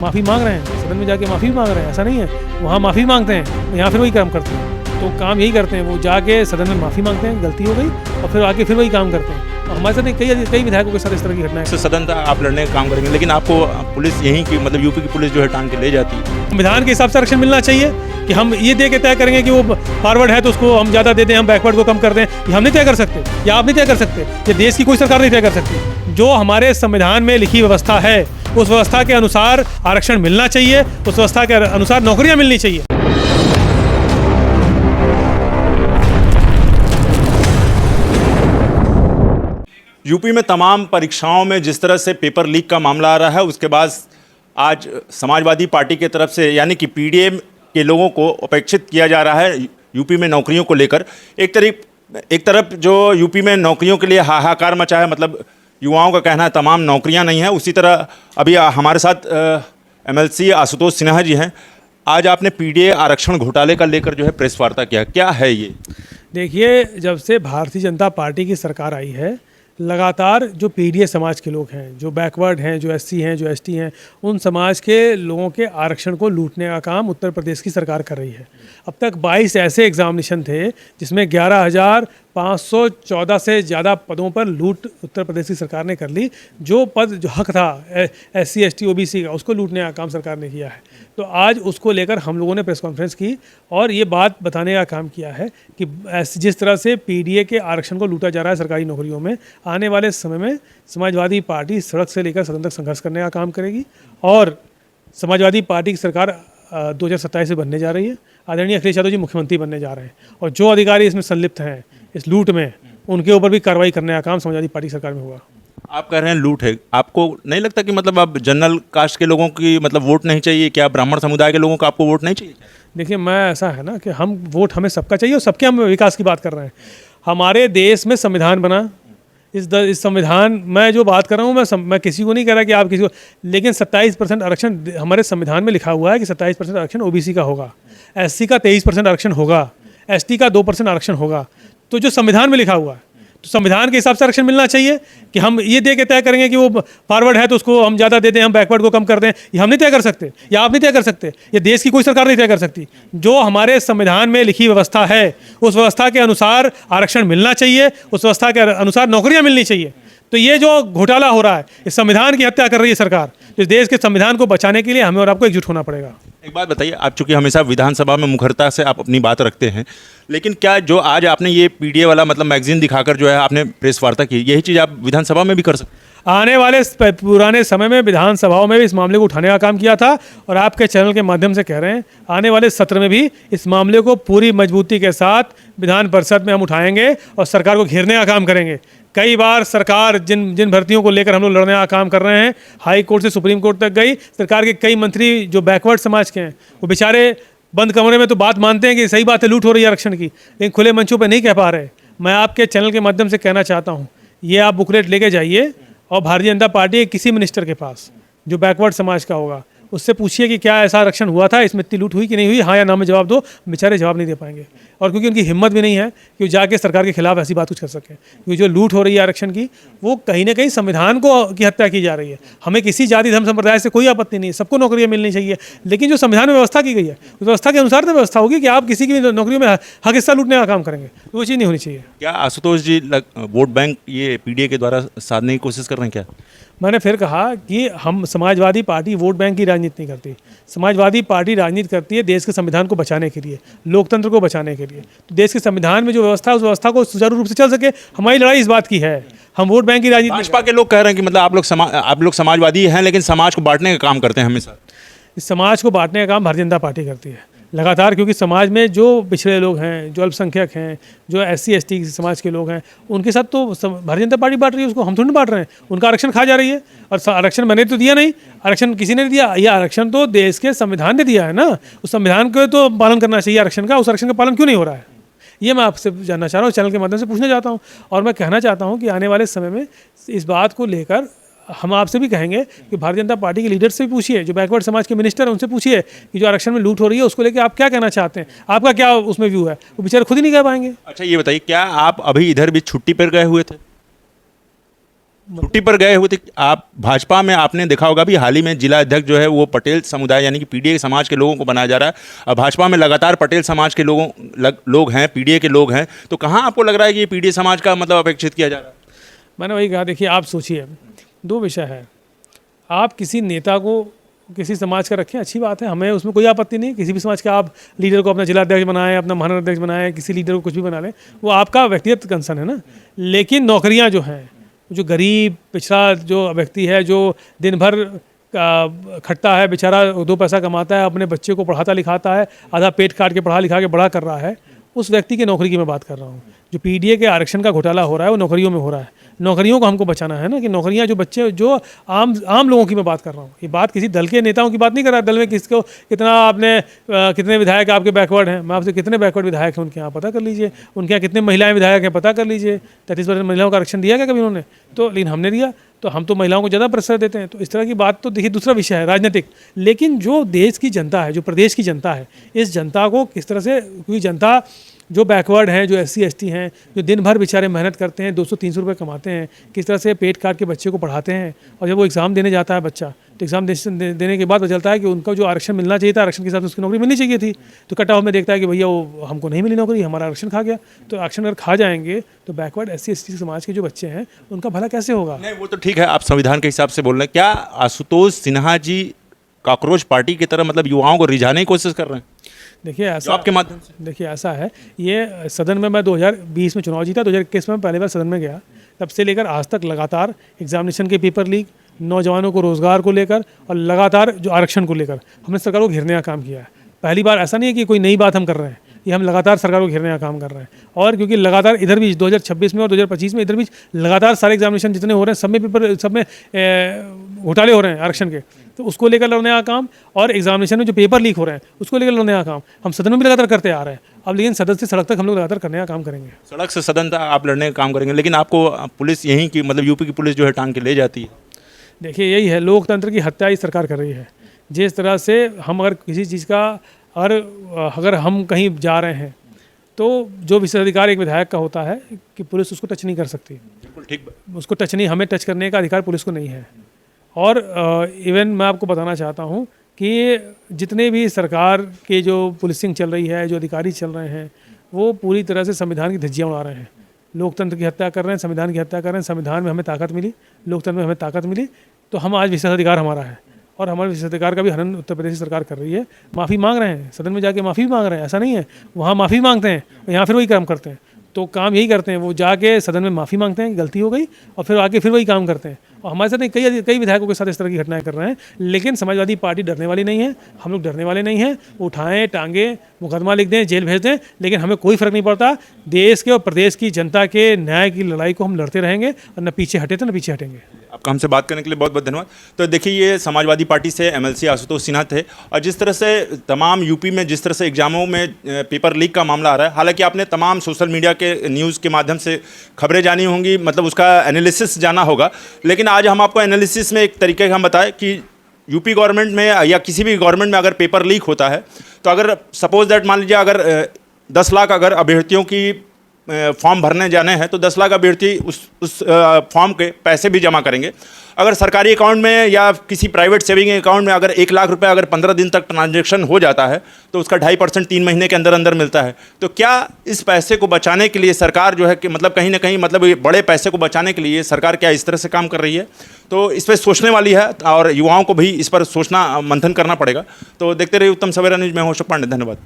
माफ़ी मांग रहे हैं, सदन में जाके माफ़ी भी मांग रहे हैं, ऐसा नहीं है। वहाँ माफ़ी मांगते हैं, यहाँ फिर वही काम करते हैं। तो काम यही करते हैं, वो जाके सदन में माफ़ी मांगते हैं, गलती हो गई, और फिर आके फिर वही काम करते हैं। और हमारे साथ कई विधायकों के साथ इस तरह की घटनाएं। सदन था, आप लड़ने का काम करेंगे, लेकिन आपको पुलिस यहीं की मतलब यूपी की पुलिस जो है टांग के ले जाती है। संविधान के हिसाब से आरक्षण मिलना चाहिए कि हम ये दे के तय करेंगे कि वो फॉरवर्ड है तो उसको हम ज़्यादा दे दें, हम बैकवर्ड को कम कर दें, ये हम नहीं तय कर सकते, या आप नहीं तय कर सकते, ये देश की कोई सरकार नहीं तय कर सकती। जो हमारे संविधान में लिखी व्यवस्था है, उस व्यवस्था के अनुसार आरक्षण मिलना चाहिए, उस व्यवस्था के अनुसार नौकरियां मिलनी चाहिए। यूपी में तमाम परीक्षाओं में जिस तरह से पेपर लीक का मामला आ रहा है, उसके बाद आज समाजवादी पार्टी की तरफ से यानी कि पीडीएम के लोगों को अपेक्षित किया जा रहा है यूपी में नौकरियों को लेकर। एक तरफ जो यूपी में नौकरियों के लिए हाहाकार मचा है, मतलब युवाओं का कहना है तमाम नौकरियां नहीं हैं। उसी तरह अभी हमारे साथ एमएलसी आशुतोष सिन्हा जी हैं। आज आपने पीडीए आरक्षण घोटाले का लेकर जो है प्रेस वार्ता किया, क्या है ये? देखिए, जब से भारतीय जनता पार्टी की सरकार आई है, लगातार जो पीडीए समाज के लोग हैं, जो बैकवर्ड हैं, जो एससी हैं, जो एसटी हैं, उन समाज के लोगों के आरक्षण को लूटने का काम उत्तर प्रदेश की सरकार कर रही है। अब तक 22 ऐसे एग्जामिनेशन थे जिसमें 11,514 से ज़्यादा पदों पर लूट उत्तर प्रदेश की सरकार ने कर ली। जो हक था एससी एसटी ओबीसी का, उसको लूटने का काम सरकार ने किया है। तो आज उसको लेकर हम लोगों ने प्रेस कॉन्फ्रेंस की और ये बात बताने का काम किया है कि जिस तरह से पीडीए के आरक्षण को लूटा जा रहा है सरकारी नौकरियों में, आने वाले समय में समाजवादी पार्टी सड़क से लेकर सदन तक संघर्ष करने का काम करेगी। और समाजवादी पार्टी की सरकार 2027 से बनने जा रही है। आदरणीय अखिलेश यादव जी मुख्यमंत्री बनने जा रहे हैं, और जो अधिकारी इसमें संलिप्त हैं इस लूट में, उनके ऊपर भी कार्रवाई करने का काम समाजवादी पार्टी सरकार में होगा। आप कह रहे हैं लूट है, आपको नहीं लगता कि मतलब अब जनरल कास्ट के लोगों की मतलब वोट नहीं चाहिए क्या? ब्राह्मण समुदाय के लोगों को आपको वोट नहीं चाहिए? देखिए, मैं ऐसा है ना कि हम वोट हमें सबका चाहिए, और सबके हम विकास की बात कर रहे हैं। हमारे देश में संविधान बना, इस संविधान मैं जो बात कर रहा हूँ, मैं किसी को नहीं कह रहा कि आप किसी को, लेकिन 27% आरक्षण हमारे संविधान में लिखा हुआ है कि 27% आरक्षण ओबीसी का होगा, एससी का 23% आरक्षण होगा, एसटी का 2% आरक्षण होगा। तो जो संविधान में लिखा हुआ है, तो संविधान के हिसाब से आरक्षण मिलना चाहिए कि हम ये दे के तय करेंगे कि वो फॉरवर्ड है तो उसको हम ज़्यादा दे दें, हम बैकवर्ड को कम कर दें, ये हम नहीं तय कर सकते, या आप नहीं तय कर सकते, ये देश की कोई सरकार नहीं तय कर सकती। जो हमारे संविधान में लिखी व्यवस्था है, उस व्यवस्था के अनुसार आरक्षण मिलना चाहिए, उस व्यवस्था के अनुसार नौकरियां मिलनी चाहिए। तो ये जो घोटाला हो रहा है, इस संविधान की हत्या कर रही है सरकार। इस देश के संविधान को बचाने के लिए हमें और आपको एकजुट होना पड़ेगा। एक बात बताइए, आप चूंकि हमेशा विधानसभा में मुखरता से आप अपनी बात रखते हैं, लेकिन क्या जो आज आपने ये पीडीए वाला मतलब मैगजीन दिखाकर जो है आपने प्रेस वार्ता की, यही चीज़ आप विधानसभा में भी कर सकते? आने वाले पुराने समय में विधानसभाओं में भी इस मामले को उठाने का काम किया था, और आपके चैनल के माध्यम से कह रहे हैं आने वाले सत्र में भी इस मामले को पूरी मजबूती के साथ विधान परिषद में हम उठाएंगे और सरकार को घेरने का काम करेंगे। कई बार सरकार जिन भर्तियों को लेकर हम लोग लड़ने का काम कर रहे हैं, हाई कोर्ट से सुप्रीम कोर्ट तक गई। सरकार के कई मंत्री जो बैकवर्ड समाज के हैं, वो बेचारे बंद कमरे में तो बात मानते हैं कि सही बात है, लूट हो रही है आरक्षण की, लेकिन खुले मंचों पर नहीं कह पा रहे। मैं आपके चैनल के माध्यम से कहना चाहता हूँ, ये आप बुकलेट लेके जाइए और भारतीय जनता पार्टी के किसी मिनिस्टर के पास जो बैकवर्ड समाज का होगा, उससे पूछिए कि क्या ऐसा आरक्षण हुआ था, इसमें इतनी लूट हुई कि नहीं हुई, हाँ या ना में जवाब दो। बेचारे जवाब नहीं दे पाएंगे, और क्योंकि उनकी हिम्मत भी नहीं है कि वो जाके सरकार के खिलाफ ऐसी बात कुछ कर सकें। क्योंकि जो लूट हो रही है आरक्षण की, वो कहीं ना कहीं संविधान की हत्या की जा रही है। हमें किसी जाति धर्म संप्रदाय से कोई आपत्ति नहीं है, सबको नौकरियां मिलनी चाहिए, लेकिन जो संविधान में व्यवस्था की गई है, उस व्यवस्था के अनुसार तो व्यवस्था होगी कि आप किसी की भी नौकरियों में हक हिस्सा लूटने का काम करेंगे, तो वो चीज़ नहीं होनी चाहिए। क्या आशुतोष जी वोट बैंक ये पीडीए के द्वारा साधने की कोशिश कर रहे हैं क्या? मैंने फिर कहा कि हम समाजवादी पार्टी वोट बैंक की राजनीति नहीं करती। समाजवादी पार्टी राजनीति करती है देश के संविधान को बचाने के लिए, लोकतंत्र को बचाने के लिए। तो देश के संविधान में जो व्यवस्था है, उस व्यवस्था को सुचारू रूप से चल सके, हमारी लड़ाई इस बात की है। हम वोट बैंक की राजनीति। भाजपा के लोग कह रहे हैं कि मतलब आप लोग समाजवादी हैं, लेकिन समाज को बांटने का काम करते हैं हमेशा। इस समाज को बांटने का काम भारतीय जनता पार्टी करती है लगातार, क्योंकि समाज में जो पिछड़े लोग हैं, जो अल्पसंख्यक हैं, जो एससी एसटी समाज के लोग हैं, उनके साथ तो भारतीय जनता पार्टी बांट रही है, उसको हम थोड़ी नहीं बांट रहे हैं। उनका आरक्षण खा जा रही है, और आरक्षण मैंने तो दिया नहीं, आरक्षण किसी ने दिया, ये आरक्षण तो देश के संविधान ने दिया है ना। उस संविधान को तो पालन करना चाहिए आरक्षण का, उस आरक्षण का पालन क्यों नहीं हो रहा है, ये मैं आपसे जानना चाह रहा हूँ, चैनल के माध्यम से पूछना चाहता हूँ। और मैं कहना चाहता हूँ कि आने वाले समय में इस बात को लेकर हम आपसे भी कहेंगे कि भारतीय जनता पार्टी के लीडर से भी पूछिए, जो बैकवर्ड समाज के मिनिस्टर हैं उनसे पूछिए कि जो आरक्षण में लूट हो रही है उसको लेकर आप क्या कहना चाहते हैं, आपका क्या उसमें व्यू है, वो बेचारे खुद ही नहीं कह पाएंगे। अच्छा, ये बताइए, क्या आप अभी इधर भी छुट्टी पर गए हुए थे? छुट्टी पर गए हुए थे आप भाजपा में, आपने देखा होगा भी हाल ही में जिला अध्यक्ष जो है वो पटेल समुदाय यानी कि पीडीए समाज के लोगों को बनाया जा रहा है। अब भाजपा में लगातार पटेल समाज के लोग हैं, पीडीए के लोग हैं, तो कहाँ आपको लग रहा है कि ये पीडीए समाज का मतलब अपेक्षित किया जा रहा है? मैंने वही कहा, देखिए आप सोचिए, दो विषय है। आप किसी नेता को किसी समाज का रखें, अच्छी बात है, हमें उसमें कोई आपत्ति नहीं। किसी भी समाज का आप लीडर को अपना जिला अध्यक्ष बनाएं, अपना महानगर अध्यक्ष बनाएं, किसी लीडर को कुछ भी बना लें, वो आपका व्यक्तिगत कंसर्न है ना। लेकिन नौकरियां जो हैं, जो गरीब पिछड़ा जो व्यक्ति है, जो दिन भर खटता है बेचारा, 2 पैसा कमाता है, अपने बच्चे को पढ़ाता लिखाता है, आधा पेट काट के पढ़ा लिखा के बड़ा कर रहा है, उस व्यक्ति की नौकरी की मैं बात कर रहा हूँ। जो पीडीए के आरक्षण का घोटाला हो रहा है वो नौकरियों में हो रहा है। नौकरियों को हमको बचाना है ना, कि नौकरियां जो बच्चे, जो आम लोगों की मैं बात कर रहा हूँ। ये बात किसी दल के नेताओं की बात नहीं कर रहा। दल में किसको कितना आपने कितने विधायक आपके बैकवर्ड हैं, मैं आपसे कितने बैकवर्ड विधायक हैं उनके यहाँ पता कर लीजिए। उनके यहाँ कितने महिलाएं विधायक हैं पता कर लीजिए। 33% महिलाओं का आरक्षण दिया क्या कभी उन्होंने? तो लेकिन हमने दिया, तो हम तो महिलाओं को ज़्यादा प्रेशर देते हैं। तो इस तरह की बात तो देखिए, दूसरा विषय है राजनीतिक। लेकिन जो देश की जनता है, जो प्रदेश की जनता है, इस जनता को किस तरह से, क्योंकि जनता जो बैकवर्ड हैं, जो SC ST हैं, जो दिन भर बेचारे मेहनत करते हैं, 200-300 रुपये कमाते हैं, किस तरह से पेट काट के बच्चे को पढ़ाते हैं, और जब वो एग्ज़ाम देने जाता है बच्चा, तो एग्ज़ाम देने के बाद पता चलता है कि उनको जो आरक्षण मिलना चाहिए था, आरक्षण के साथ उसकी नौकरी मिलनी चाहिए थी, तो कट ऑफ में देखता है कि भैया वो हमको नहीं मिली नौकरी, हमारा आरक्षण खा गया। तो आरक्षण अगर खा जाएंगे तो बैकवर्ड SC ST समाज के जो बच्चे हैं उनका भला कैसे होगा? नहीं, वो तो ठीक है, आप संविधान के हिसाब से बोल रहे हैं। क्या आशुतोष सिन्हा जी कॉकरोच पार्टी की तरह मतलब युवाओं को रिझाने की कोशिश कर रहे हैं? देखिए ऐसा, आपके माध्यम से देखिए ऐसा है, ये सदन में मैं 2020 में चुनाव जीता, 2021 में पहली बार सदन में गया, तब से लेकर आज तक लगातार एग्जामिनेशन के पेपर लीक, नौजवानों को रोज़गार को लेकर, और लगातार जो आरक्षण को लेकर हमने सरकार को घेरने का काम किया है। पहली बार ऐसा नहीं है कि कोई नई बात हम कर रहे हैं, ये हम लगातार सरकार को घेरने का काम कर रहे हैं। और क्योंकि लगातार इधर भी 2026 में और 2025 में इधर भी लगातार सारे एग्जामिनेशन जितने हो रहे हैं, सब में पेपर, सब में घोटाले हो रहे हैं आरक्षण के, तो उसको लेकर लड़ने का काम, और एग्जामिनेशन में जो पेपर लीक हो रहे हैं उसको लेकर लड़ने का काम हम सदन में भी लगातार करते आ रहे हैं। अब लेकिन सदन से सड़क तक हम लोग लगातार करने का काम करेंगे। सड़क से सदन तक आप लड़ने का काम करेंगे, लेकिन आपको पुलिस यहीं की मतलब यूपी की पुलिस जो है टांग के ले जाती है। देखिए यही है, लोकतंत्र की हत्या इस सरकार कर रही है। जिस तरह से हम अगर किसी चीज़ का, अगर हम कहीं जा रहे हैं तो जो विशेषाधिकार एक विधायक का होता है कि पुलिस उसको टच नहीं कर सकती। बिल्कुल ठीक, उसको टच नहीं, हमें टच करने का अधिकार पुलिस को नहीं है। और इवन मैं आपको बताना चाहता हूँ कि जितने भी सरकार के जो पुलिसिंग चल रही है, जो अधिकारी चल रहे हैं, वो पूरी तरह से संविधान की धज्जियाँ उड़ा रहे हैं, लोकतंत्र की हत्या कर रहे हैं, संविधान की हत्या कर रहे हैं। संविधान में हमें ताकत मिली, लोकतंत्र में हमें ताकत मिली, तो हम आज विशेषाधिकार हमारा है, और हमारे विशेषाधिकार का भी हनन उत्तर प्रदेश सरकार कर रही है। माफ़ी मांग रहे हैं, सदन में जाके माफ़ी भी मांग रहे हैं, ऐसा नहीं है। वहाँ माफ़ी मांगते हैं, यहाँ फिर वही काम करते हैं। तो काम यही करते हैं, वो जाके सदन में माफ़ी मांगते हैं, गलती हो गई, और फिर आके फिर वही काम करते हैं। और हमारे साथ कई विधायकों के साथ इस तरह की घटनाएं कर रहे हैं। लेकिन समाजवादी पार्टी डरने वाली नहीं है, हम लोग डरने वाले नहीं हैं। उठाएं, टांगे, मुकदमा लिख दें, जेल भेज दें, लेकिन हमें कोई फ़र्क नहीं पड़ता। देश के और प्रदेश की जनता के न्याय की लड़ाई को हम लड़ते रहेंगे, और न पीछे हटे तो न पीछे हटेंगे। आपका हमसे बात करने के लिए बहुत बहुत धन्यवाद। तो देखिए, ये समाजवादी पार्टी से MLC आशुतोष सिन्हा थे, और जिस तरह से तमाम यूपी में जिस तरह से एग्जामों में पेपर लीक का मामला आ रहा है, हालांकि आपने तमाम सोशल मीडिया के न्यूज़ के माध्यम से खबरें जानी होंगी, मतलब उसका एनालिसिस जाना होगा, लेकिन आज हम आपको एनालिसिस में एक तरीके का हम बताएं कि यूपी गवर्नमेंट में या किसी भी गवर्नमेंट में अगर पेपर लीक होता है, तो अगर सपोज दैट मान लीजिए अगर 10 लाख अगर अभ्यर्थियों की फॉर्म भरने जाने हैं, तो 10 लाख अभ्यर्थी उस फॉर्म के पैसे भी जमा करेंगे। अगर सरकारी अकाउंट में या किसी प्राइवेट सेविंग अकाउंट में अगर 1 लाख रुपए अगर 15 दिन तक ट्रांजैक्शन हो जाता है, तो उसका 2.5% 3 महीने के अंदर अंदर मिलता है। तो क्या इस पैसे को बचाने के लिए सरकार जो है कि मतलब कहीं ना कहीं मतलब ये बड़े पैसे को बचाने के लिए सरकार क्या इस तरह से काम कर रही है? तो इस पर सोचने वाली है, और युवाओं को भी इस पर सोचना मंथन करना पड़ेगा। तो देखते रहिए उत्तम सवेरा न्यूज़ में हूं अशोक पांडे, धन्यवाद।